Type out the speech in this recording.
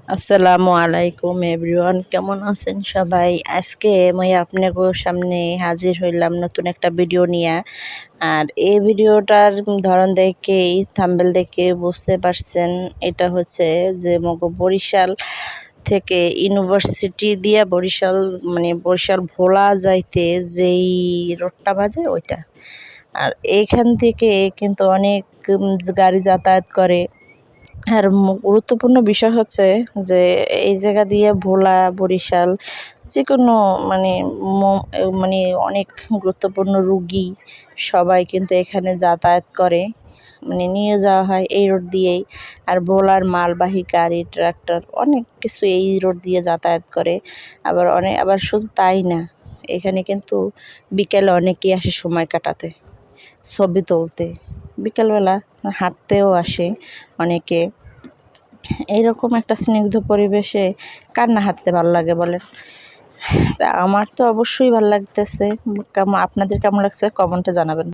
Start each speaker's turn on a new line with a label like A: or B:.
A: আসসালামু আলাইকুম এভরিওয়ান, কেমন আছেন সবাই? আজকে আমি আপনাদের সামনে হাজির হইলাম নতুন একটা ভিডিও নিয়ে। আর এই ভিডিওটার ধরন দেখেই থাম্বনেল দেখে বুঝতে পারছেন, এটা হচ্ছে যে মগো বরিশাল থেকে ইউনিভার্সিটি দিয়া বরিশাল বরিশাল ভোলা যাইতে যেই রোডটা বাজে ওইটা। আর এইখান থেকে কিন্তু অনেক গাড়ি যাতায়াত করে। আর গুরুত্বপূর্ণ বিষয় হচ্ছে যে এই জায়গা দিয়ে ভোলা বরিশাল যে কোনো মানে মানে অনেক গুরুত্বপূর্ণ রুগী সবাই কিন্তু এখানে যাতায়াত করে, নিয়ে যাওয়া হয় এই রোড দিয়েই। আর ভোলার মালবাহী গাড়ি ট্রাক্টর অনেক কিছু এই রোড দিয়ে যাতায়াত করে। আবার শুধু তাই না, এখানে কিন্তু বিকেলে অনেকেই আসে সময় কাটাতে, ছবি তুলতে, বিকেলবেলা হাঁটতেও আসে অনেকে। এইরকম একটা স্নিগ্ধ পরিবেশে কার না হাঁটতে ভালো লাগে বলেন? তা আমার তো অবশ্যই ভালো লাগতেছে। আপনাদের কেমন লাগছে কমেন্টে জানাবেন।